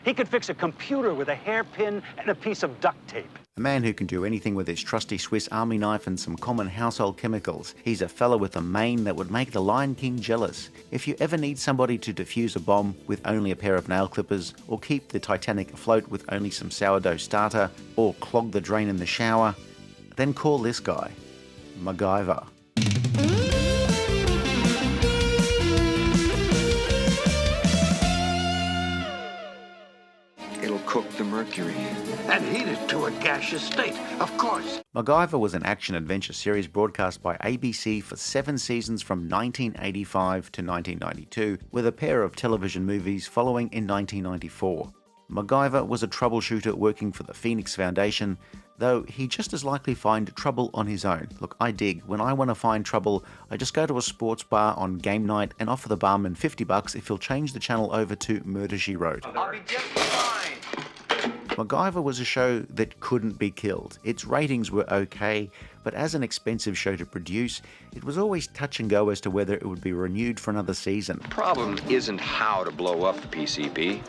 He could fix a computer with a hairpin and a piece of duct tape. A man who can do anything with his trusty Swiss Army knife and some common household chemicals. He's a fella with a mane that would make the Lion King jealous. If you ever need somebody to defuse a bomb with only a pair of nail clippers, or keep the Titanic afloat with only some sourdough starter, or clog the drain in the shower, then call this guy, MacGyver. It'll cook the mercury. And heat it to a gaseous state, of course. MacGyver was an action-adventure series broadcast by ABC for 7 seasons from 1985 to 1992, with a pair of television movies following in 1994. MacGyver was a troubleshooter working for the Phoenix Foundation, though he'd just as likely find trouble on his own. Look, I dig. When I want to find trouble, I just go to a sports bar on game night and offer the barman $50 if he'll change the channel over to Murder, She Wrote. I'll be just fine. MacGyver was a show that couldn't be killed. Its ratings were okay, but as an expensive show to produce, it was always touch and go as to whether it would be renewed for another season. The problem isn't how to blow up the PCP.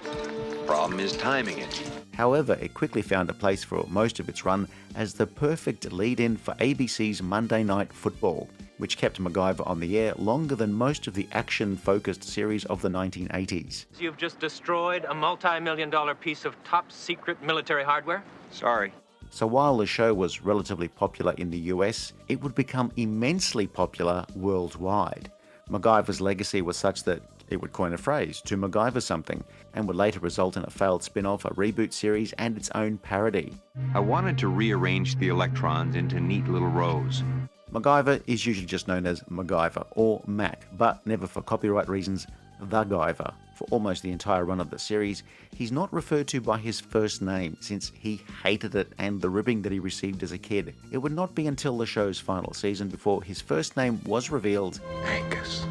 The problem is timing it. However, it quickly found a place for most of its run as the perfect lead-in for ABC's Monday Night Football, which kept MacGyver on the air longer than most of the action-focused series of the 1980s. You've just destroyed a multi-million-dollar piece of top-secret military hardware? Sorry. So while the show was relatively popular in the US, it would become immensely popular worldwide. MacGyver's legacy was such that it would coin a phrase, to MacGyver something, and would later result in a failed spin-off, a reboot series, and its own parody. I wanted to rearrange the electrons into neat little rows. MacGyver is usually just known as MacGyver or Mac, but never for copyright reasons, The Guyver. For almost the entire run of the series, he's not referred to by his first name since he hated it and the ribbing that he received as a kid. It would not be until the show's final season before his first name was revealed. Angus.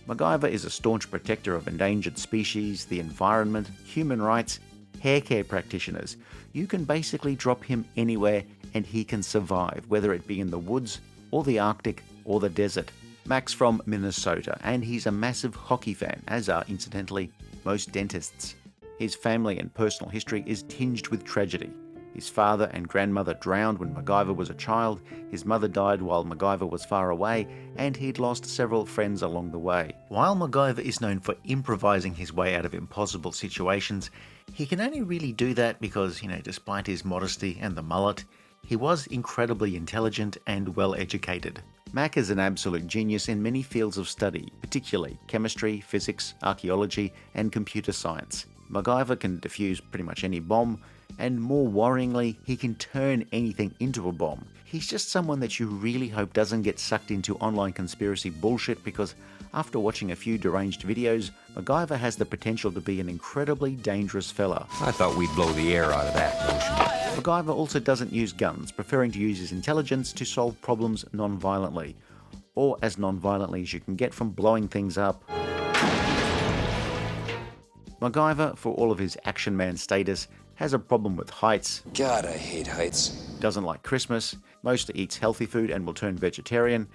MacGyver is a staunch protector of endangered species, the environment, human rights, hair care practitioners. You can basically drop him anywhere and he can survive, whether it be in the woods, or the Arctic, or the desert. Mac's from Minnesota, and he's a massive hockey fan, as are, incidentally, most dentists. His family and personal history is tinged with tragedy. His father and grandmother drowned when MacGyver was a child, his mother died while MacGyver was far away, and he'd lost several friends along the way. While MacGyver is known for improvising his way out of impossible situations, he can only really do that because, despite his modesty and the mullet, he was incredibly intelligent and well-educated. Mac is an absolute genius in many fields of study, particularly chemistry, physics, archaeology, and computer science. MacGyver can defuse pretty much any bomb, and more worryingly, he can turn anything into a bomb. He's just someone that you really hope doesn't get sucked into online conspiracy bullshit because after watching a few deranged videos, MacGyver has the potential to be an incredibly dangerous fella. I thought we'd blow the air out of that notion. MacGyver also doesn't use guns, preferring to use his intelligence to solve problems non-violently, or as non-violently as you can get from blowing things up. MacGyver, for all of his action man status, has a problem with heights. God, I hate heights. Doesn't like Christmas, mostly eats healthy food and will turn vegetarian,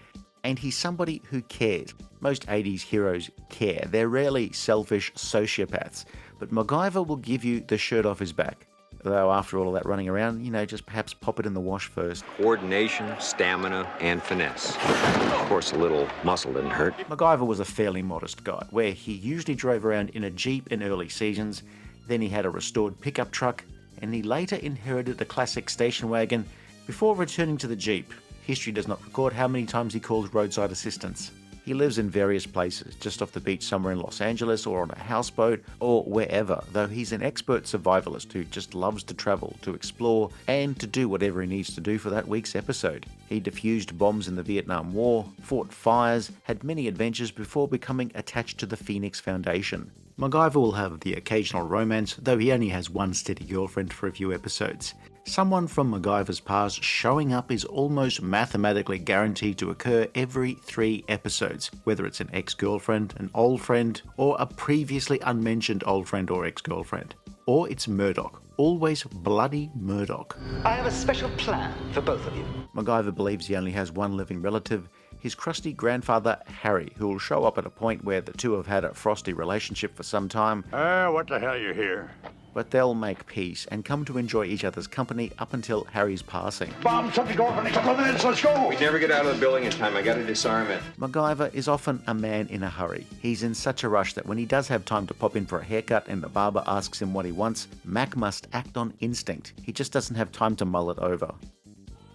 and he's somebody who cares. Most 80s heroes care. They're rarely selfish sociopaths, but MacGyver will give you the shirt off his back. Though after all of that running around, just perhaps pop it in the wash first. Coordination, stamina, and finesse. Of course, a little muscle didn't hurt. MacGyver was a fairly modest guy, where he usually drove around in a Jeep in early seasons, then he had a restored pickup truck, and he later inherited a classic station wagon before returning to the Jeep. History does not record how many times he called roadside assistance. He lives in various places, just off the beach somewhere in Los Angeles or on a houseboat or wherever, though he's an expert survivalist who just loves to travel, to explore, and to do whatever he needs to do for that week's episode. He defused bombs in the Vietnam War, fought fires, had many adventures before becoming attached to the Phoenix Foundation. MacGyver will have the occasional romance, though he only has one steady girlfriend for a few episodes. Someone from MacGyver's past showing up is almost mathematically guaranteed to occur every 3 episodes, whether it's an ex-girlfriend, an old friend, or a previously unmentioned old friend or ex-girlfriend. Or it's Murdoch. Always bloody Murdoch. I have a special plan for both of you. MacGyver believes he only has one living relative, his crusty grandfather Harry, who will show up at a point where the two have had a frosty relationship for some time. What the hell you here? but they'll make peace and come to enjoy each other's company up until Harry's passing. Bomb, shut the door for a couple of minutes. Let's go. We never get out of the building in time. I gotta disarm it. MacGyver is often a man in a hurry. He's in such a rush that when he does have time to pop in for a haircut and the barber asks him what he wants, Mac must act on instinct. He just doesn't have time to mull it over.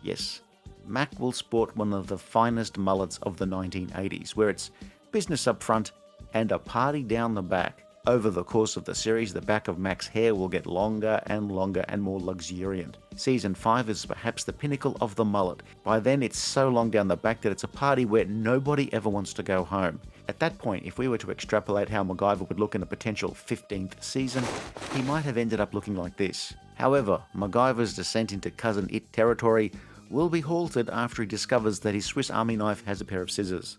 Yes, Mac will sport one of the finest mullets of the 1980s, where it's business up front and a party down the back. Over the course of the series, the back of Mac's hair will get longer and more luxuriant. Season 5 is perhaps the pinnacle of the mullet. By then it's so long down the back that it's a party where nobody ever wants to go home. At that point, if we were to extrapolate how MacGyver would look in a potential 15th season, he might have ended up looking like this. However, MacGyver's descent into Cousin It territory will be halted after he discovers that his Swiss Army knife has a pair of scissors.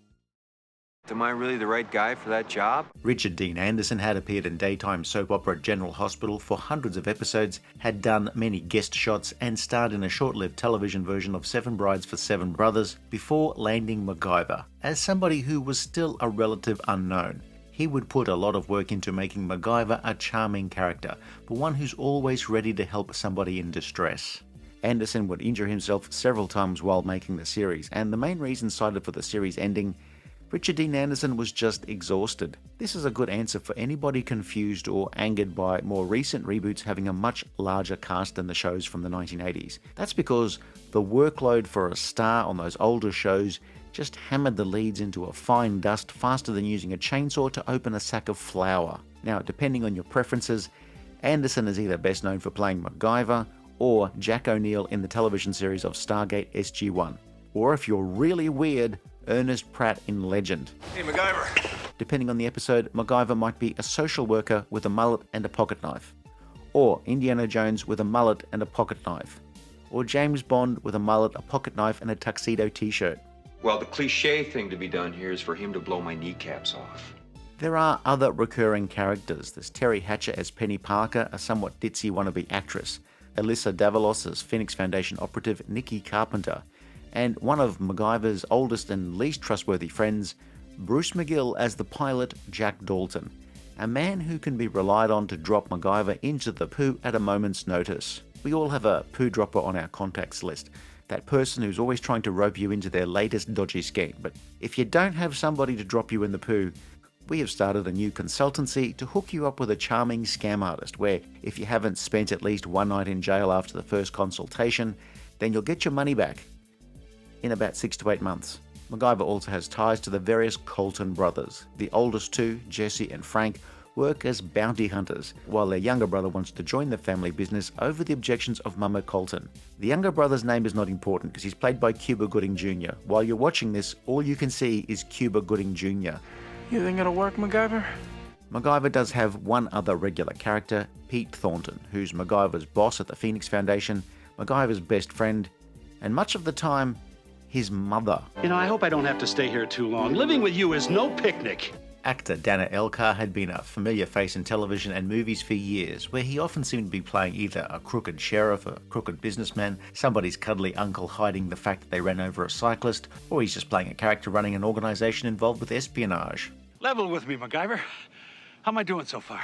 Am I really the right guy for that job? Richard Dean Anderson had appeared in daytime soap opera General Hospital for hundreds of episodes, had done many guest shots, and starred in a short-lived television version of Seven Brides for Seven Brothers before landing MacGyver. As somebody who was still a relative unknown, he would put a lot of work into making MacGyver a charming character, but one who's always ready to help somebody in distress. Anderson would injure himself several times while making the series, and the main reason cited for the series ending, Richard Dean Anderson was just exhausted. This is a good answer for anybody confused or angered by more recent reboots having a much larger cast than the shows from the 1980s. That's because the workload for a star on those older shows just hammered the leads into a fine dust faster than using a chainsaw to open a sack of flour. Now, depending on your preferences, Anderson is either best known for playing MacGyver or Jack O'Neill in the television series of Stargate SG-1. Or if you're really weird, Ernest Pratt in Legend. Hey, MacGyver. Depending on the episode, MacGyver might be a social worker with a mullet and a pocket knife. Or Indiana Jones with a mullet and a pocket knife. Or James Bond with a mullet, a pocket knife, and a tuxedo t-shirt. Well, the cliche thing to be done here is for him to blow my kneecaps off. There are other recurring characters. There's Teri Hatcher as Penny Parker, a somewhat ditzy wannabe actress. Alyssa Davalos as Phoenix Foundation operative Nikki Carpenter. And one of MacGyver's oldest and least trustworthy friends, Bruce McGill as the pilot Jack Dalton, a man who can be relied on to drop MacGyver into the poo at a moment's notice. We all have a poo dropper on our contacts list, that person who's always trying to rope you into their latest dodgy scheme. But if you don't have somebody to drop you in the poo, we have started a new consultancy to hook you up with a charming scam artist where if you haven't spent at least one night in jail after the first consultation, then you'll get your money back in about 6 to 8 months. MacGyver also has ties to the various Colton brothers. The oldest two, Jesse and Frank, work as bounty hunters, while their younger brother wants to join the family business over the objections of Mama Colton. The younger brother's name is not important because he's played by Cuba Gooding Jr. While you're watching this, all you can see is Cuba Gooding Jr. You think it'll work, MacGyver? MacGyver does have one other regular character, Pete Thornton, who's MacGyver's boss at the Phoenix Foundation, MacGyver's best friend, and much of the time, his mother. You know, I hope I don't have to stay here too long. Living with you is no picnic. Actor Dana Elcar had been a familiar face in television and movies for years, where he often seemed to be playing either a crooked sheriff, a crooked businessman, somebody's cuddly uncle hiding the fact that they ran over a cyclist, or he's just playing a character running an organization involved with espionage. Level with me, MacGyver. How am I doing so far?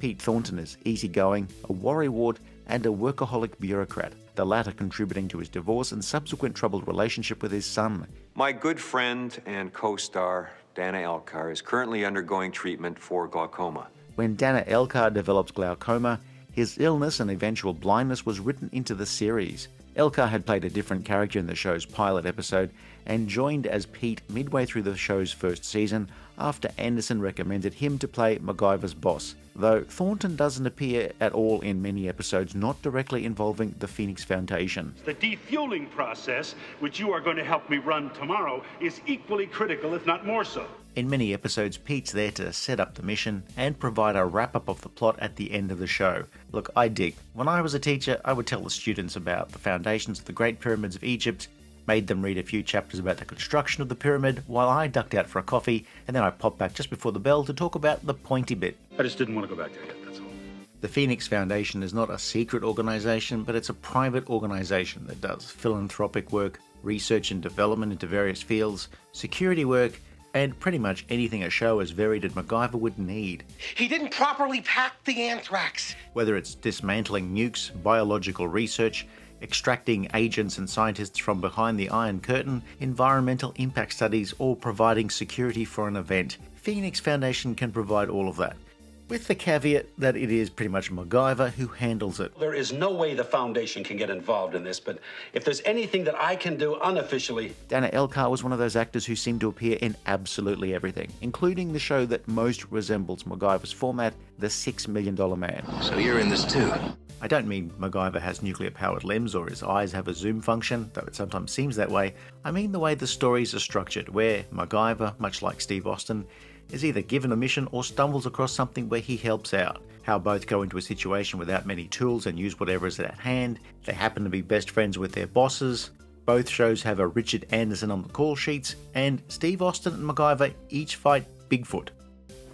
Pete Thornton is easygoing, a worrywart, and a workaholic bureaucrat, the latter contributing to his divorce and subsequent troubled relationship with his son. My good friend and co-star, Dana Elcar, is currently undergoing treatment for glaucoma. When Dana Elcar developed glaucoma, his illness and eventual blindness was written into the series. Elcar had played a different character in the show's pilot episode and joined as Pete midway through the show's first season after Anderson recommended him to play MacGyver's boss, though Thornton doesn't appear at all in many episodes not directly involving the Phoenix Foundation. The defueling process, which you are going to help me run tomorrow, is equally critical, if not more so. In many episodes, Pete's there to set up the mission and provide a wrap-up of the plot at the end of the show. Look, I dig. When I was a teacher, I would tell the students about the foundations of the Great Pyramids of Egypt, made them read a few chapters about the construction of the pyramid while I ducked out for a coffee, and then I popped back just before the bell to talk about the pointy bit. I just didn't want to go back there yet, that's all. The Phoenix Foundation is not a secret organization, but it's a private organization that does philanthropic work, research and development into various fields, security work, and pretty much anything a show as varied as MacGyver would need. He didn't properly pack the anthrax. Whether it's dismantling nukes, biological research, extracting agents and scientists from behind the Iron Curtain, environmental impact studies, or providing security for an event, Phoenix Foundation can provide all of that. With the caveat that it is pretty much MacGyver who handles it. There is no way the Foundation can get involved in this, but if there's anything that I can do unofficially... Dana Elcar was one of those actors who seemed to appear in absolutely everything, including the show that most resembles MacGyver's format, The $6 Million Man. So you're in this too? I don't mean MacGyver has nuclear-powered limbs or his eyes have a zoom function, though it sometimes seems that way. I mean the way the stories are structured, where MacGyver, much like Steve Austin, is either given a mission or stumbles across something where he helps out. How both go into a situation without many tools and use whatever is at hand. They happen to be best friends with their bosses. Both shows have a Richard Anderson on the call sheets, and Steve Austin and MacGyver each fight Bigfoot.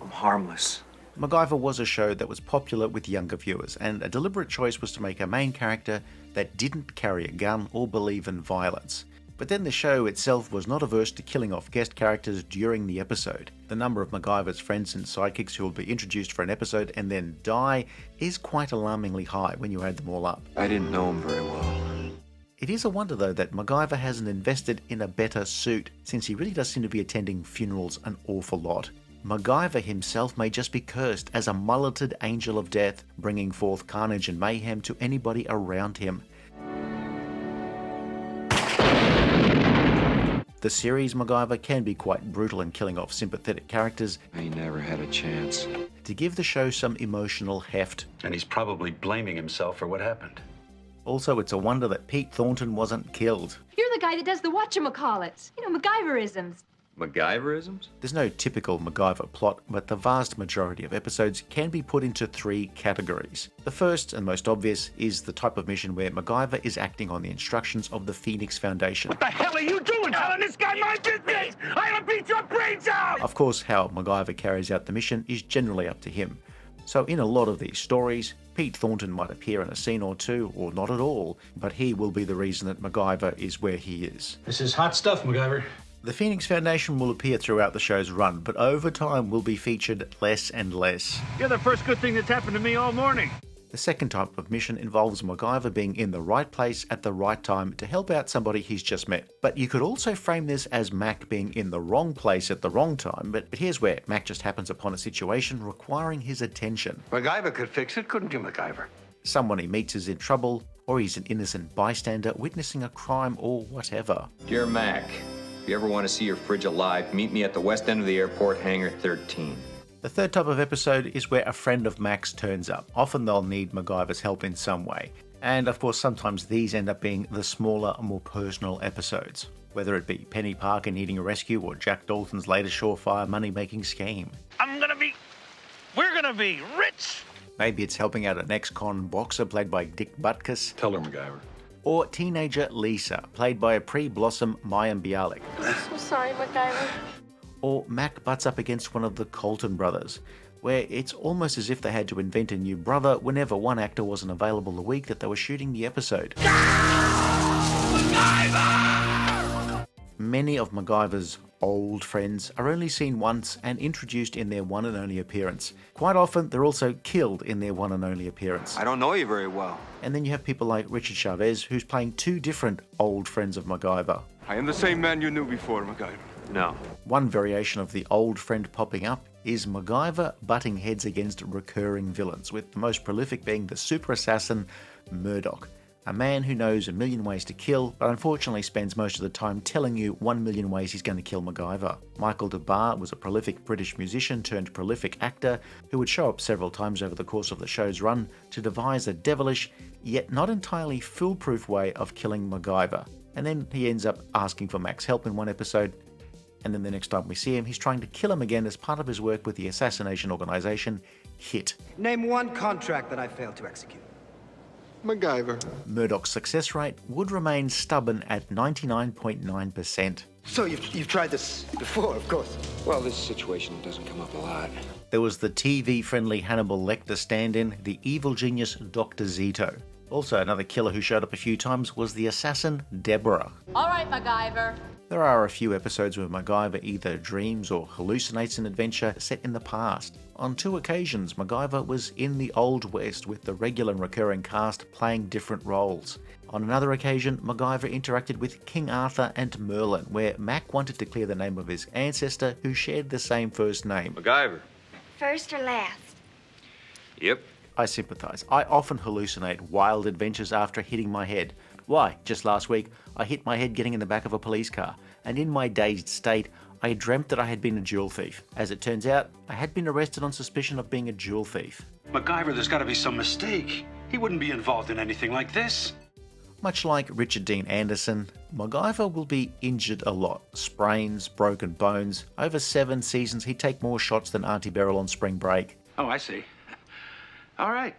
I'm harmless. MacGyver was a show that was popular with younger viewers, and a deliberate choice was to make a main character that didn't carry a gun or believe in violence. But then the show itself was not averse to killing off guest characters during the episode. The number of MacGyver's friends and sidekicks who will be introduced for an episode and then die is quite alarmingly high when you add them all up. I didn't know him very well. It is a wonder though that MacGyver hasn't invested in a better suit, since he really does seem to be attending funerals an awful lot. MacGyver himself may just be cursed as a mulleted angel of death, bringing forth carnage and mayhem to anybody around him. The series MacGyver can be quite brutal in killing off sympathetic characters. I never had a chance. To give the show some emotional heft. And he's probably blaming himself for what happened. Also, it's a wonder that Pete Thornton wasn't killed. You're the guy that does the whatchamacallits. You know, MacGyverisms. MacGyverisms? There's no typical MacGyver plot, but the vast majority of episodes can be put into three categories. The first and most obvious is the type of mission where MacGyver is acting on the instructions of the Phoenix Foundation. What the hell are you doing telling this guy my business? I'll beat your brains out! Of course, how MacGyver carries out the mission is generally up to him. So in a lot of these stories, Pete Thornton might appear in a scene or two, or not at all, but he will be the reason that MacGyver is where he is. This is hot stuff, MacGyver. The Phoenix Foundation will appear throughout the show's run, but over time will be featured less and less. You're the first good thing that's happened to me all morning. The second type of mission involves MacGyver being in the right place at the right time to help out somebody he's just met. But you could also frame this as Mac being in the wrong place at the wrong time, but here's where Mac just happens upon a situation requiring his attention. MacGyver could fix it, couldn't you, MacGyver? Someone he meets is in trouble, or he's an innocent bystander witnessing a crime or whatever. Dear Mac, if you ever want to see your fridge alive, meet me at the west end of the airport, hangar 13. The third type of episode is where a friend of Mac's turns up. Often they'll need MacGyver's help in some way. And of course, sometimes these end up being the smaller, more personal episodes. Whether it be Penny Parker needing a rescue or Jack Dalton's latest surefire money-making scheme. We're gonna be rich! Maybe it's helping out an ex-con boxer played by Dick Butkus. Tell her, MacGyver. Or teenager Lisa, played by a pre-Blossom Mayim Bialik. I'm so sorry, MacGyver. Or Mac butts up against one of the Colton brothers, where it's almost as if they had to invent a new brother whenever one actor wasn't available the week that they were shooting the episode. Many of MacGyver's old friends are only seen once and introduced in their one and only appearance. Quite often, they're also killed in their one and only appearance. I don't know you very well. And then you have people like Richard Chavez, who's playing two different old friends of MacGyver. I am the same man you knew before, MacGyver. No. One variation of the old friend popping up is MacGyver butting heads against recurring villains, with the most prolific being the super assassin Murdoch, a man who knows a million ways to kill, but unfortunately spends most of the time telling you 1 million ways he's going to kill MacGyver. Michael DeBar was a prolific British musician turned prolific actor who would show up several times over the course of the show's run to devise a devilish, yet not entirely foolproof way of killing MacGyver. And then he ends up asking for Mac's help in one episode, and then the next time we see him, he's trying to kill him again as part of his work with the assassination organization HIT. Name one contract that I failed to execute. MacGyver. Murdoch's success rate would remain stubborn at 99.9%. So you've tried this before, of course. Well, this situation doesn't come up a lot. There was the TV-friendly Hannibal Lecter stand-in, the evil genius Dr. Zito. Also, another killer who showed up a few times was the assassin Deborah. All right, MacGyver. There are a few episodes where MacGyver either dreams or hallucinates an adventure set in the past. On 2 occasions, MacGyver was in the Old West with the regular and recurring cast playing different roles. On another occasion, MacGyver interacted with King Arthur and Merlin, where Mac wanted to clear the name of his ancestor who shared the same first name. MacGyver. First or last? Yep. I sympathise. I often hallucinate wild adventures after hitting my head. Why, just last week, I hit my head getting in the back of a police car, and in my dazed state, I dreamt that I had been a jewel thief. As it turns out, I had been arrested on suspicion of being a jewel thief. MacGyver, there's got to be some mistake. He wouldn't be involved in anything like this. Much like Richard Dean Anderson, MacGyver will be injured a lot. Sprains, broken bones. Over 7 seasons, he'd take more shots than Auntie Beryl on spring break. Oh, I see. All right,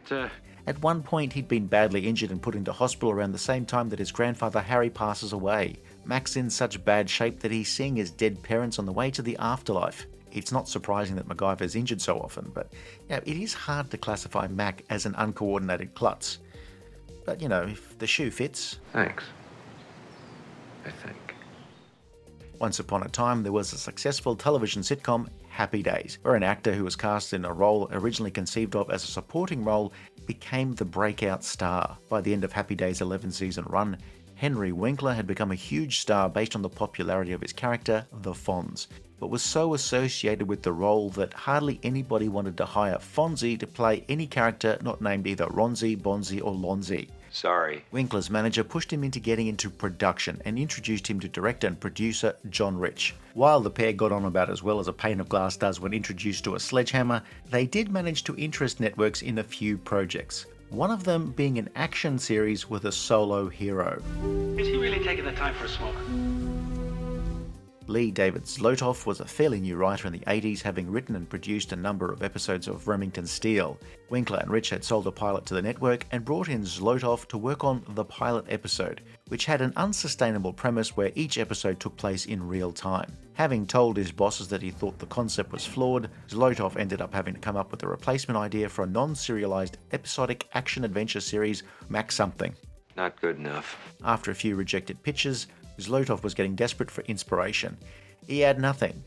At one point, he'd been badly injured and put into hospital around the same time that his grandfather Harry passes away. Mac's in such bad shape that he's seeing his dead parents on the way to the afterlife. It's not surprising that MacGyver's injured so often, but it is hard to classify Mac as an uncoordinated klutz. But if the shoe fits. Thanks. I think. Once upon a time, there was a successful television sitcom, Happy Days, where an actor who was cast in a role originally conceived of as a supporting role became the breakout star. By the end of Happy Days' 11-season run, Henry Winkler had become a huge star based on the popularity of his character, the Fonz, but was so associated with the role that hardly anybody wanted to hire Fonzie to play any character not named either Ronzi, Bonzi or Lonzi. Sorry. Winkler's manager pushed him into getting into production and introduced him to director and producer John Rich. While the pair got on about as well as a pane of glass does when introduced to a sledgehammer, they did manage to interest networks in a few projects. One of them being an action series with a solo hero. is he really taking the time for a smoke? Lee David Zlotoff was a fairly new writer in the 80s, having written and produced a number of episodes of Remington Steele. Winkler and Rich had sold a pilot to the network and brought in Zlotoff to work on the pilot episode, which had an unsustainable premise where each episode took place in real time. Having told his bosses that he thought the concept was flawed, Zlotoff ended up having to come up with a replacement idea for a non-serialized episodic action-adventure series, Mac Something. Not good enough. After a few rejected pitches, Zlotoff was getting desperate for inspiration. He had nothing.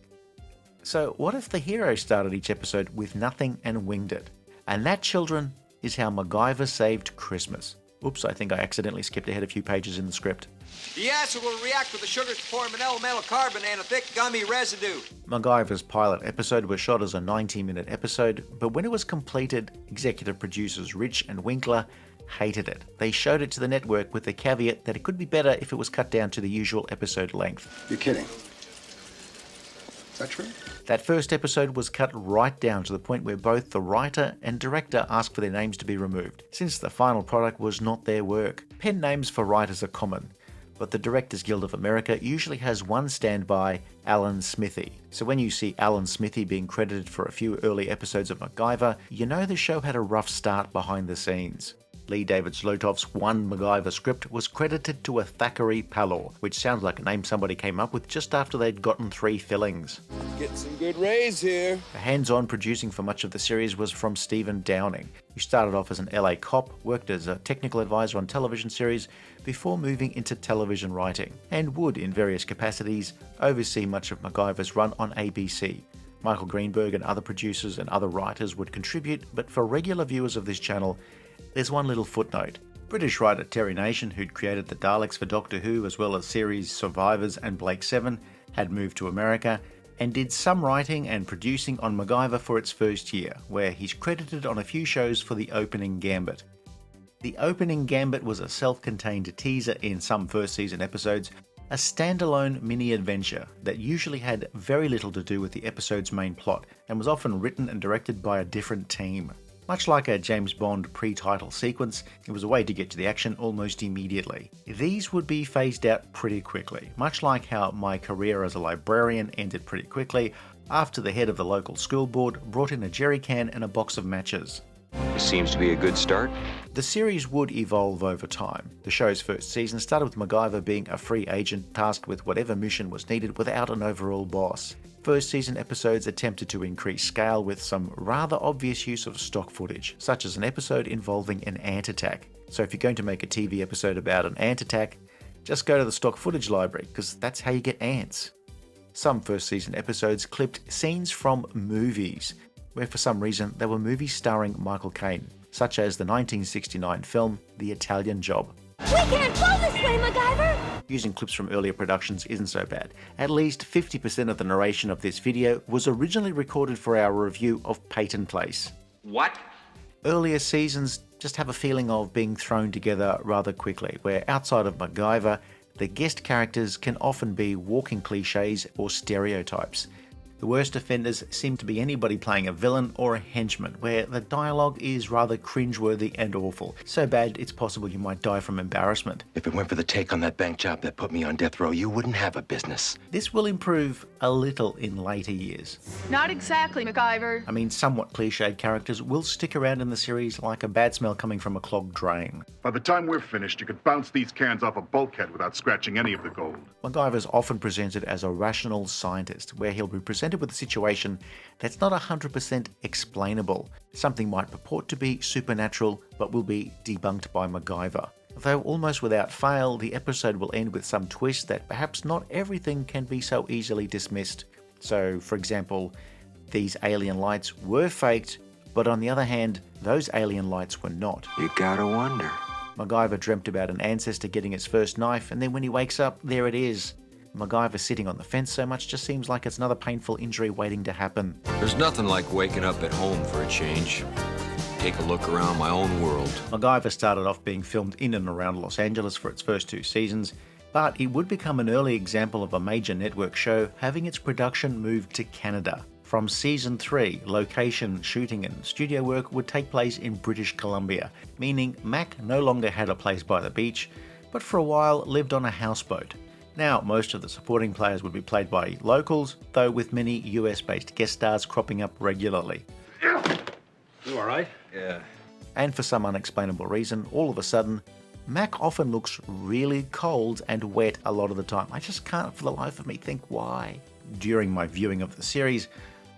So what if the hero started each episode with nothing and winged it? And that, children, is how MacGyver saved Christmas. Oops, I think I accidentally skipped ahead a few pages in the script. The acid will react with the sugars to form an elemental carbon and a thick gummy residue. MacGyver's pilot episode was shot as a 90-minute episode, but when it was completed, executive producers Rich and Winkler hated it. They showed it to the network with the caveat that it could be better if it was cut down to the usual episode length. You're kidding. Is that true? That first episode was cut right down to the point where both the writer and director asked for their names to be removed, since the final product was not their work. Pen names for writers are common, but the Directors Guild of America usually has one standby, Alan Smithy. So when you see Alan Smithy being credited for a few early episodes of MacGyver, you know the show had a rough start behind the scenes. Lee David Zlotoff's one MacGyver script was credited to a Thackeray Pallor, which sounds like a name somebody came up with just after they'd gotten 3 fillings. Getting some good rays here. The hands-on producing for much of the series was from Stephen Downing, who started off as an LA cop, worked as a technical advisor on television series before moving into television writing, and would, in various capacities, oversee much of MacGyver's run on ABC. Michael Greenberg and other producers and other writers would contribute, but for regular viewers of this channel, there's one little footnote. British writer Terry Nation, who'd created the Daleks for Doctor Who as well as series Survivors and Blake 7, had moved to America and did some writing and producing on MacGyver for its first year, where he's credited on a few shows for the opening Gambit. The opening Gambit was a self-contained teaser in some first season episodes, a standalone mini-adventure that usually had very little to do with the episode's main plot and was often written and directed by a different team. Much like a James Bond pre-title sequence, it was a way to get to the action almost immediately. These would be phased out pretty quickly, much like how my career as a librarian ended pretty quickly after the head of the local school board brought in a jerry can and a box of matches. This seems to be a good start. The series would evolve over time. The show's first season started with MacGyver being a free agent tasked with whatever mission was needed without an overall boss. First season episodes attempted to increase scale with some rather obvious use of stock footage, such as an episode involving an ant attack. So if you're going to make a TV episode about an ant attack, just go to the stock footage library, because that's how you get ants. Some first season episodes clipped scenes from movies, where for some reason they were movies starring Michael Caine, such as the 1969 film The Italian Job. We can't go this way, MacGyver! Using clips from earlier productions isn't so bad. At least 50% of the narration of this video was originally recorded for our review of Peyton Place. What? Earlier seasons just have a feeling of being thrown together rather quickly, where outside of MacGyver, the guest characters can often be walking cliches or stereotypes. The worst offenders seem to be anybody playing a villain or a henchman, where the dialogue is rather cringeworthy and awful. So bad it's possible you might die from embarrassment. If it weren't for the take on that bank job that put me on death row, you wouldn't have a business. This will improve a little in later years. Not exactly, MacGyver. I mean, somewhat cliched characters will stick around in the series like a bad smell coming from a clogged drain. By the time we're finished, you could bounce these cans off a bulkhead without scratching any of the gold. MacGyver's often presented as a rational scientist, where he'll be presented with a situation that's not 100% explainable. Something might purport to be supernatural, but will be debunked by MacGyver. Though almost without fail, the episode will end with some twist that perhaps not everything can be so easily dismissed. So, for example, these alien lights were faked, but on the other hand, those alien lights were not. You gotta wonder. MacGyver dreamt about an ancestor getting his first knife, and then when he wakes up, there it is. MacGyver sitting on the fence so much just seems like it's another painful injury waiting to happen. There's nothing like waking up at home for a change. Take a look around my own world. MacGyver started off being filmed in and around Los Angeles for its first 2 seasons, but it would become an early example of a major network show having its production moved to Canada. From season 3, location, shooting and studio work would take place in British Columbia, meaning Mac no longer had a place by the beach, but for a while lived on a houseboat. Now, most of the supporting players would be played by locals, though with many US-based guest stars cropping up regularly. You alright? Yeah. And for some unexplainable reason, all of a sudden, Mac often looks really cold and wet a lot of the time. I just can't for the life of me think why. During my viewing of the series,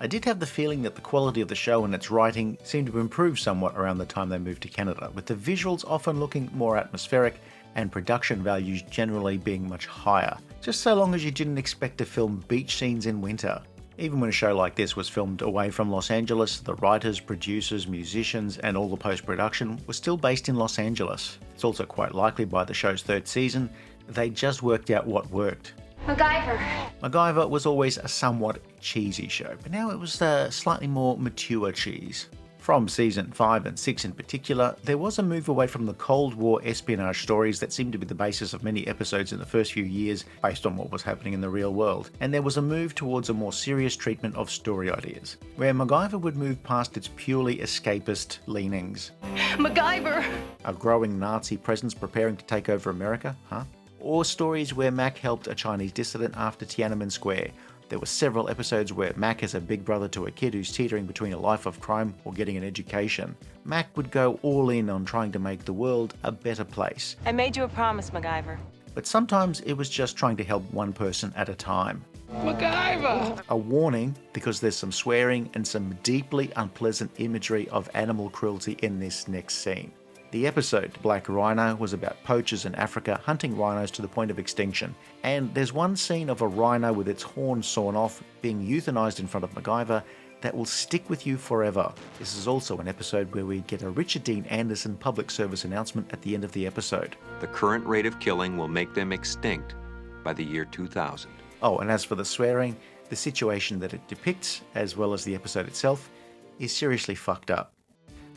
I did have the feeling that the quality of the show and its writing seemed to improve somewhat around the time they moved to Canada, with the visuals often looking more atmospheric and production values generally being much higher, just so long as you didn't expect to film beach scenes in winter. Even when a show like this was filmed away from Los Angeles, the writers, producers, musicians, and all the post-production was still based in Los Angeles. It's also quite likely by the show's 3rd season, they just worked out what worked. MacGyver. MacGyver was always a somewhat cheesy show, but now it was a slightly more mature cheese. From season 5 and 6 in particular, there was a move away from the Cold War espionage stories that seemed to be the basis of many episodes in the first few years based on what was happening in the real world, and there was a move towards a more serious treatment of story ideas, where MacGyver would move past its purely escapist leanings. MacGyver! A growing Nazi presence preparing to take over America, huh? Or stories where Mac helped a Chinese dissident after Tiananmen Square. There were several episodes where Mac is a big brother to a kid who's teetering between a life of crime or getting an education. Mac would go all in on trying to make the world a better place. I made you a promise, MacGyver. But sometimes it was just trying to help one person at a time. MacGyver! A warning, because there's some swearing and some deeply unpleasant imagery of animal cruelty in this next scene. The episode, Black Rhino, was about poachers in Africa hunting rhinos to the point of extinction, and there's one scene of a rhino with its horn sawn off being euthanized in front of MacGyver that will stick with you forever. This is also an episode where we get a Richard Dean Anderson public service announcement at the end of the episode. The current rate of killing will make them extinct by the year 2000. Oh, and as for the swearing, the situation that it depicts, as well as the episode itself, is seriously fucked up.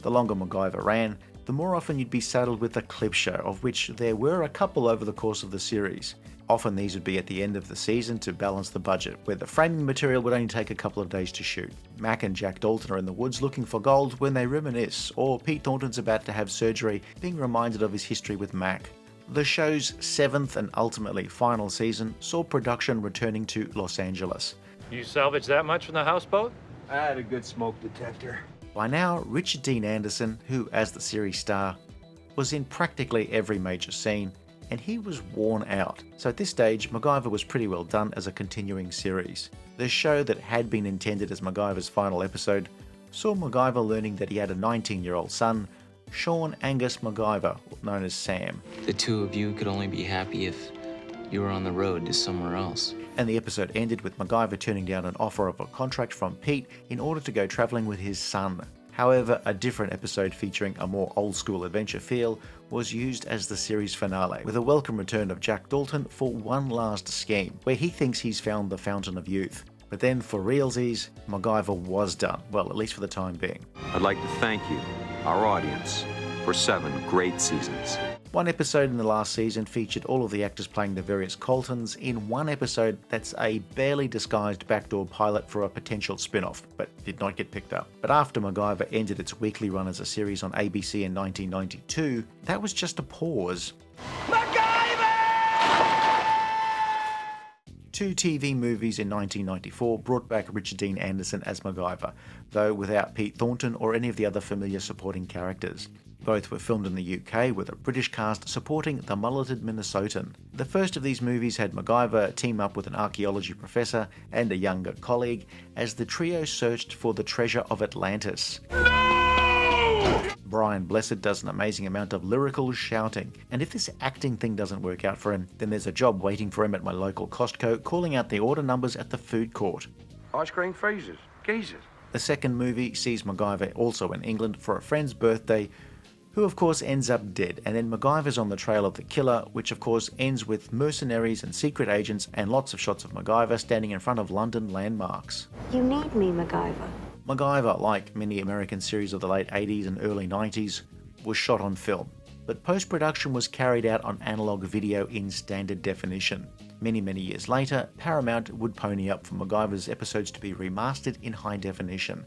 The longer MacGyver ran, the more often you'd be saddled with a clip show, of which there were a couple over the course of the series. Often these would be at the end of the season to balance the budget, where the framing material would only take a couple of days to shoot. Mac and Jack Dalton are in the woods looking for gold when they reminisce, or Pete Thornton's about to have surgery, being reminded of his history with Mac. The show's 7th and ultimately final season saw production returning to Los Angeles. You salvaged that much from the houseboat? I had a good smoke detector. By now, Richard Dean Anderson, who as the series star, was in practically every major scene, and he was worn out. So at this stage, MacGyver was pretty well done as a continuing series. The show that had been intended as MacGyver's final episode saw MacGyver learning that he had a 19-year-old son, Sean Angus MacGyver, known as Sam. The two of you could only be happy if you were on the road to somewhere else. And the episode ended with MacGyver turning down an offer of a contract from Pete in order to go travelling with his son. However, a different episode featuring a more old-school adventure feel was used as the series finale, with a welcome return of Jack Dalton for one last scheme, where he thinks he's found the Fountain of Youth. But then, for realsies, MacGyver was done, well, at least for the time being. I'd like to thank you, our audience, for 7 great seasons. One episode in the last season featured all of the actors playing the various Coltons in one episode that's a barely disguised backdoor pilot for a potential spin-off, but did not get picked up. But after MacGyver ended its weekly run as a series on ABC in 1992, that was just a pause. Two TV movies in 1994 brought back Richard Dean Anderson as MacGyver, though without Pete Thornton or any of the other familiar supporting characters. Both were filmed in the UK with a British cast supporting the mulleted Minnesotan. The first of these movies had MacGyver team up with an archaeology professor and a younger colleague as the trio searched for the treasure of Atlantis. No! Brian Blessed does an amazing amount of lyrical shouting, and if this acting thing doesn't work out for him, then there's a job waiting for him at my local Costco calling out the order numbers at the food court. Ice cream freezers, geezers. The second movie sees MacGyver also in England for a friend's birthday, who of course ends up dead, and then MacGyver's on the trail of the killer, which of course ends with mercenaries and secret agents and lots of shots of MacGyver standing in front of London landmarks. You need me, MacGyver. MacGyver, like many American series of the late 80s and early 90s, was shot on film, but post-production was carried out on analog video in standard definition. Many years later, Paramount would pony up for MacGyver's episodes to be remastered in high definition.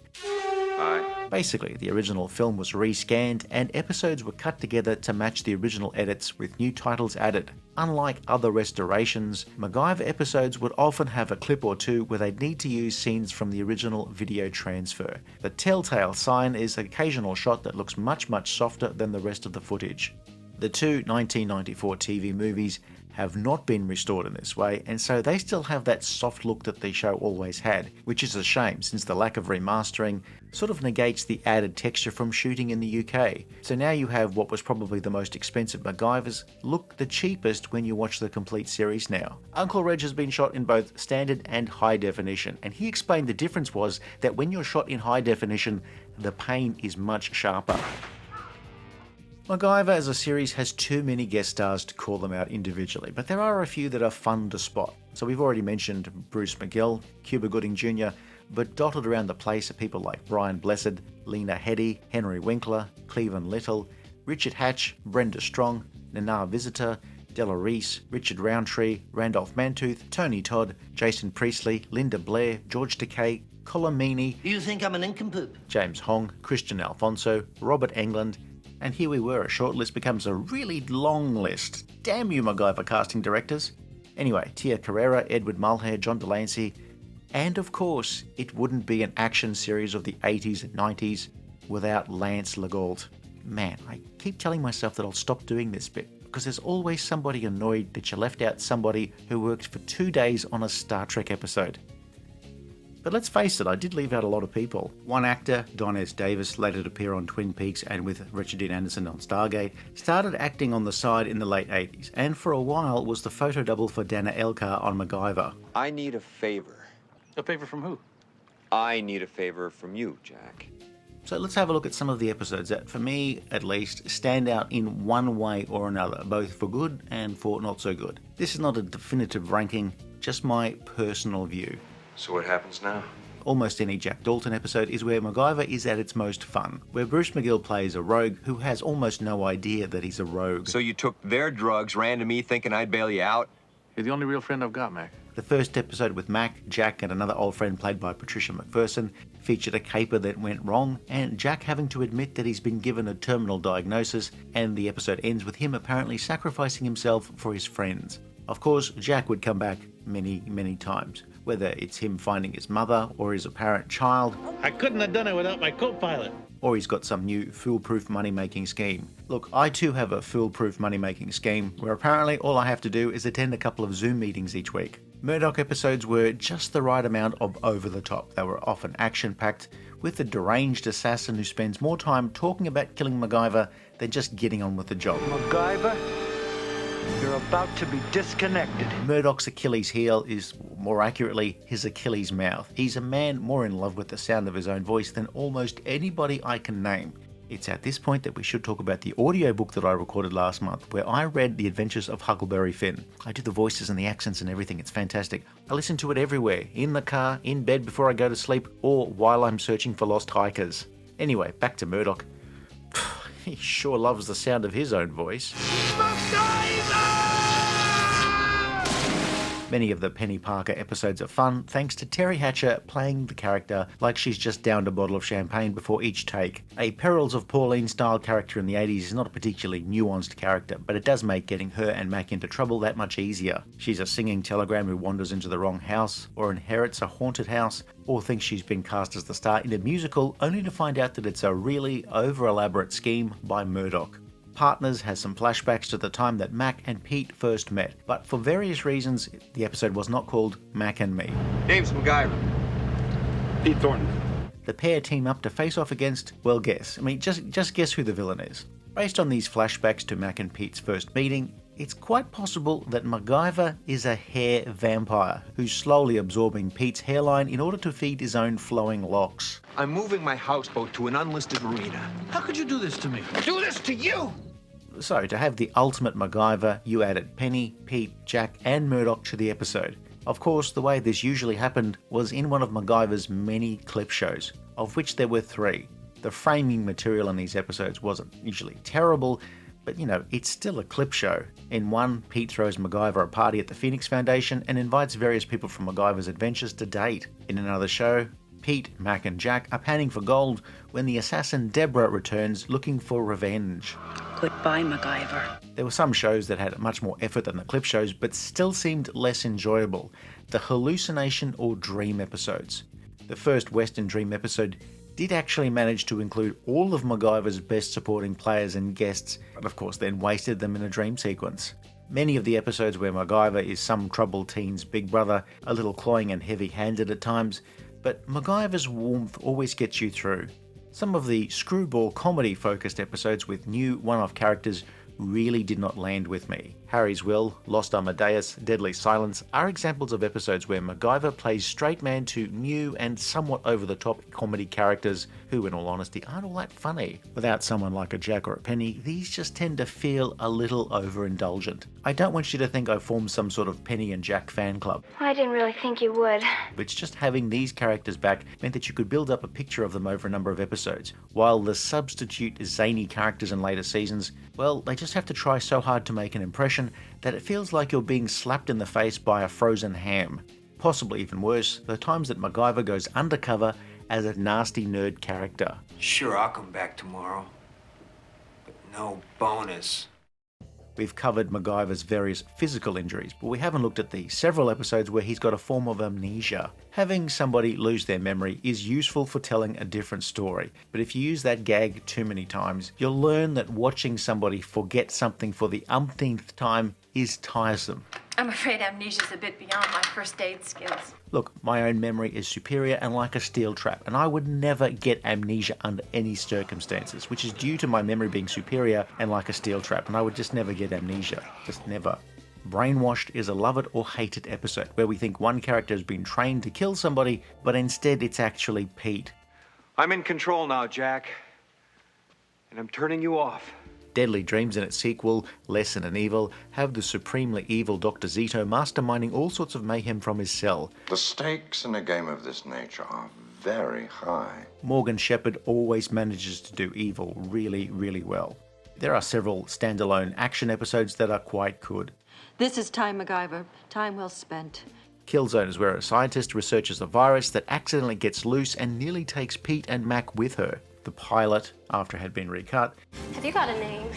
Basically, the original film was rescanned and episodes were cut together to match the original edits with new titles added. Unlike other restorations, MacGyver episodes would often have a clip or two where they'd need to use scenes from the original video transfer. The telltale sign is an occasional shot that looks much softer than the rest of the footage. The two 1994 TV movies have not been restored in this way, and so they still have that soft look that the show always had, which is a shame since the lack of remastering sort of negates the added texture from shooting in the UK. So now you have what was probably the most expensive MacGyvers look the cheapest when you watch the complete series now. Uncle Reg has been shot in both standard and high definition, and he explained the difference was that when you're shot in high definition, the pain is much sharper. MacGyver as a series has too many guest stars to call them out individually, but there are a few that are fun to spot. So we've already mentioned Bruce McGill, Cuba Gooding Jr., but dotted around the place are people like Brian Blessed, Lena Headey, Henry Winkler, Cleveland Little, Richard Hatch, Brenda Strong, Nana Visitor, Della Reese, Richard Roundtree, Randolph Mantooth, Tony Todd, Jason Priestley, Linda Blair, George Takei, Colin Meaney, You think I'm an nincompoop? James Hong, Christian Alfonso, Robert Englund, and here we were, a short list becomes a really long list. Damn you, MacGyver casting directors. Anyway, Tia Carrera, Edward Mulhare, John Delancey, and of course, it wouldn't be an action series of the 80s and 90s without Lance Legault. Man, I keep telling myself that I'll stop doing this bit, because there's always somebody annoyed that you left out somebody who worked for 2 days on a Star Trek episode. But let's face it, I did leave out a lot of people. One actor, Don S. Davis, later to appear on Twin Peaks and with Richard Dean Anderson on Stargate, started acting on the side in the late 80s, and for a while was the photo double for Dana Elcar on MacGyver. I need a favor. A favor from who? I need a favor from you, Jack. So let's have a look at some of the episodes that, for me at least, stand out in one way or another, both for good and for not so good. This is not a definitive ranking, just my personal view. So what happens now? Almost any Jack Dalton episode is where MacGyver is at its most fun, where Bruce McGill plays a rogue who has almost no idea that he's a rogue. So you took their drugs, ran to me thinking I'd bail you out? You're the only real friend I've got, Mac. The first episode with Mac, Jack, and another old friend played by Patricia McPherson featured a caper that went wrong, and Jack having to admit that he's been given a terminal diagnosis, and the episode ends with him apparently sacrificing himself for his friends. Of course, Jack would come back many times, whether it's him finding his mother or his apparent child. I couldn't have done it without my co-pilot. or he's got some new foolproof money-making scheme. Look, I too have a foolproof money-making scheme, where apparently all I have to do is attend a couple of Zoom meetings each week. Murdoch episodes were just the right amount of over-the-top. They were often action-packed, with a deranged assassin who spends more time talking about killing MacGyver than just getting on with the job. MacGyver, you're about to be disconnected. Murdoch's Achilles heel is, more accurately, his Achilles mouth. He's a man more in love with the sound of his own voice than almost anybody I can name. It's at this point that we should talk about the audiobook that I recorded last month, where I read The Adventures of Huckleberry Finn. I do the voices and the accents and everything, it's fantastic. I listen to it everywhere, in the car, in bed before I go to sleep, or while I'm searching for lost hikers. Anyway, back to Murdoch. He sure loves the sound of his own voice. Many of the Penny Parker episodes are fun, thanks to Teri Hatcher playing the character like she's just downed a bottle of champagne before each take. A Perils of Pauline style character in the 80s is not a particularly nuanced character, but it does make getting her and Mac into trouble that much easier. She's a singing telegram who wanders into the wrong house, or inherits a haunted house, or thinks she's been cast as the star in a musical, only to find out that it's a really over-elaborate scheme by Murdoch. Partners has some flashbacks to the time that Mac and Pete first met, but for various reasons, the episode was not called Mac and Me. Name's MacGyver. Pete Thornton. The pair team up to face off against, well, guess. I mean, just guess who the villain is. Based on these flashbacks to Mac and Pete's first meeting, it's quite possible that MacGyver is a hair vampire who's slowly absorbing Pete's hairline in order to feed his own flowing locks. I'm moving my houseboat to an unlisted marina. How could you do this to me? Do this to you! So, to have the ultimate MacGyver, you added Penny, Pete, Jack, and Murdoch to the episode. Of course, the way this usually happened was in one of MacGyver's many clip shows, of which there were 3. The framing material in these episodes wasn't usually terrible, but you know, it's still a clip show. In one, Pete throws MacGyver a party at the Phoenix Foundation and invites various people from MacGyver's adventures to date. In another show, Pete, Mac, and Jack are panning for gold when the assassin Deborah returns looking for revenge. Goodbye, MacGyver. There were some shows that had much more effort than the clip shows, but still seemed less enjoyable. The hallucination or dream episodes. The first Western Dream episode did actually manage to include all of MacGyver's best supporting players and guests, but of course then wasted them in a dream sequence. Many of the episodes where MacGyver is some troubled teen's big brother, a little cloying and heavy-handed at times, but MacGyver's warmth always gets you through. Some of the screwball comedy-focused episodes with new one-off characters really did not land with me. Harry's Will, Lost Amadeus, Deadly Silence are examples of episodes where MacGyver plays straight man to new and somewhat over-the-top comedy characters who, in all honesty, aren't all that funny. Without someone like a Jack or a Penny, these just tend to feel a little overindulgent. I don't want you to think I formed some sort of Penny and Jack fan club. I didn't really think you would. But just having these characters back meant that you could build up a picture of them over a number of episodes, while the substitute zany characters in later seasons, well, they just have to try so hard to make an impression that it feels like you're being slapped in the face by a frozen ham. Possibly even worse, the times that MacGyver goes undercover as a nasty nerd character. Sure, I'll come back tomorrow. But no bonus. We've covered MacGyver's various physical injuries, but we haven't looked at the several episodes where he's got a form of amnesia. Having somebody lose their memory is useful for telling a different story, but if you use that gag too many times, you'll learn that watching somebody forget something for the umpteenth time is tiresome. I'm afraid amnesia's a bit beyond my first aid skills. Look, my own memory is superior and like a steel trap, and I would never get amnesia under any circumstances, which is due to my memory being superior and like a steel trap, and I would just never get amnesia. Just never. Brainwashed is a love it or hate it episode, where we think one character has been trained to kill somebody, but instead it's actually Pete. I'm in control now, Jack. And I'm turning you off. Deadly Dreams and its sequel, Lesson in Evil, have the supremely evil Dr. Zito masterminding all sorts of mayhem from his cell. The stakes in a game of this nature are very high. Morgan Shepherd always manages to do evil really, really well. There are several standalone action episodes that are quite good. This is time, MacGyver. Time well spent. Killzone is where a scientist researches a virus that accidentally gets loose and nearly takes Pete and Mac with her. The pilot, after it had been recut. Have you got a name?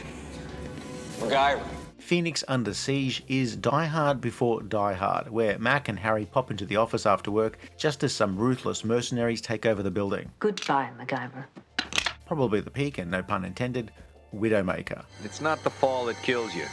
MacGyver. Phoenix Under Siege is Die Hard before Die Hard, where Mac and Harry pop into the office after work just as some ruthless mercenaries take over the building. Goodbye, MacGyver. probably the peak, and no pun intended, Widowmaker. It's not the fall that kills you.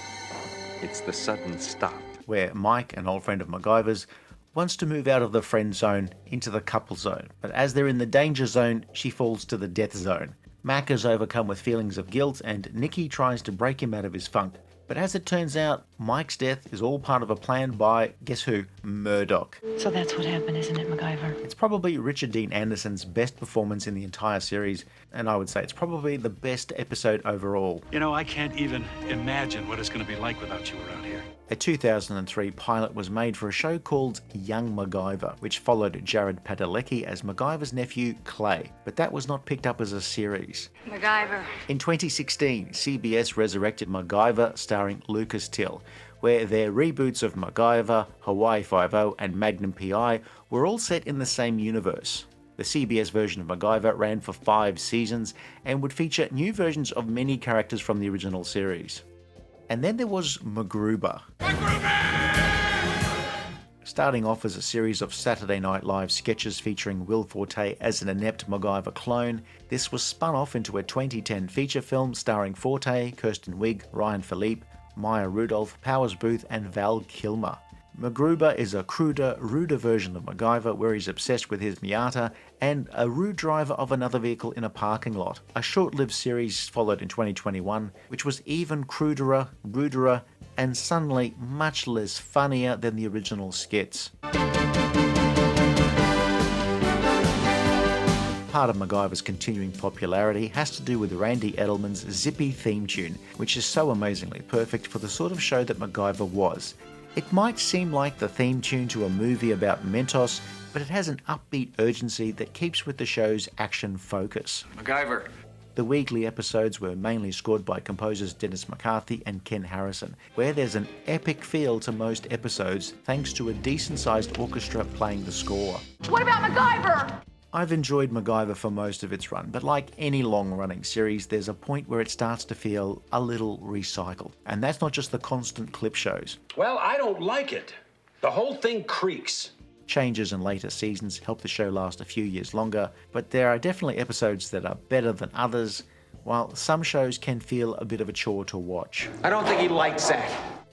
It's the sudden stop. Where Mike, an old friend of MacGyver's, wants to move out of the friend zone into the couple zone. But as they're in the danger zone, she falls to the death zone. Mac is overcome with feelings of guilt, and Nikki tries to break him out of his funk. But as it turns out, Mike's death is all part of a plan by, guess who, Murdoch. So that's what happened, isn't it, MacGyver? It's probably Richard Dean Anderson's best performance in the entire series, and I would say it's probably the best episode overall. You know, I can't even imagine what it's going to be like without you around here. A 2003 pilot was made for a show called Young MacGyver, which followed Jared Padalecki as MacGyver's nephew Clay, but that was not picked up as a series. MacGyver. In 2016, CBS resurrected MacGyver starring Lucas Till, where their reboots of MacGyver, Hawaii Five-0 and Magnum P.I. were all set in the same universe. The CBS version of MacGyver ran for 5 seasons and would feature new versions of many characters from the original series. And then there was MacGruber. Starting off as a series of Saturday Night Live sketches featuring Will Forte as an inept MacGyver clone, this was spun off into a 2010 feature film starring Forte, Kirsten Wiig, Ryan Philippe, Maya Rudolph, Powers Booth and Val Kilmer. MacGruber is a cruder, ruder version of MacGyver where he's obsessed with his Miata and a rude driver of another vehicle in a parking lot. A short-lived series followed in 2021, which was even cruderer, ruderer, and suddenly much less funnier than the original skits. Part of MacGyver's continuing popularity has to do with Randy Edelman's zippy theme tune, which is so amazingly perfect for the sort of show that MacGyver was. It might seem like the theme tune to a movie about Mentos, but it has an upbeat urgency that keeps with the show's action focus. MacGyver. The weekly episodes were mainly scored by composers Dennis McCarthy and Ken Harrison, where there's an epic feel to most episodes thanks to a decent-sized orchestra playing the score. What about MacGyver? I've enjoyed MacGyver for most of its run, but like any long-running series, there's a point where it starts to feel a little recycled. And that's not just the constant clip shows. Well, I don't like it. The whole thing creaks. Changes in later seasons help the show last a few years longer, but there are definitely episodes that are better than others, while some shows can feel a bit of a chore to watch. I don't think he likes that.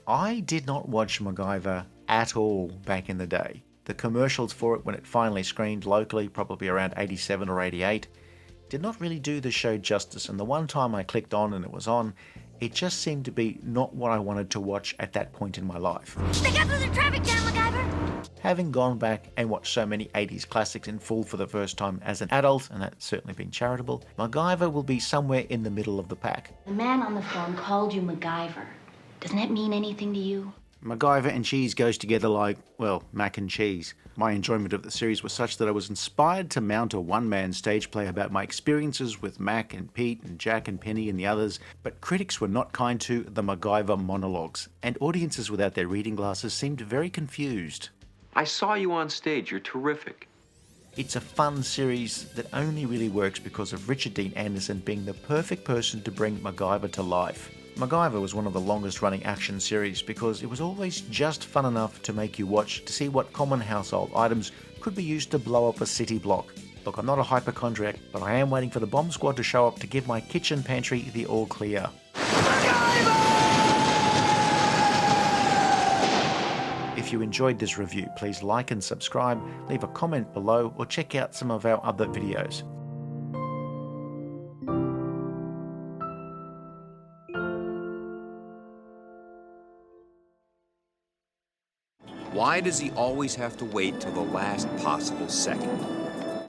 I did not watch MacGyver at all back in the day. The commercials for it when it finally screened locally, probably around 87 or 88, did not really do the show justice, and the one time I clicked on and it was on, it just seemed to be not what I wanted to watch at that point in my life. Stick up to the traffic jam, MacGyver! Having gone back and watched so many 80s classics in full for the first time as an adult, and that's certainly been charitable, MacGyver will be somewhere in the middle of the pack. The man on the phone called you MacGyver. Doesn't that mean anything to you? MacGyver and cheese goes together like, well, mac and cheese. My enjoyment of the series was such that I was inspired to mount a one-man stage play about my experiences with Mac and Pete and Jack and Penny and the others, but critics were not kind to the MacGyver monologues, and audiences without their reading glasses seemed very confused. I saw you on stage. You're terrific. It's a fun series that only really works because of Richard Dean Anderson being the perfect person to bring MacGyver to life. MacGyver was one of the longest running action series because it was always just fun enough to make you watch to see what common household items could be used to blow up a city block. Look, I'm not a hypochondriac, but I am waiting for the bomb squad to show up to give my kitchen pantry the all clear. If you enjoyed this review, please like and subscribe, leave a comment below, or check out some of our other videos. Why does he always have to wait till the last possible second?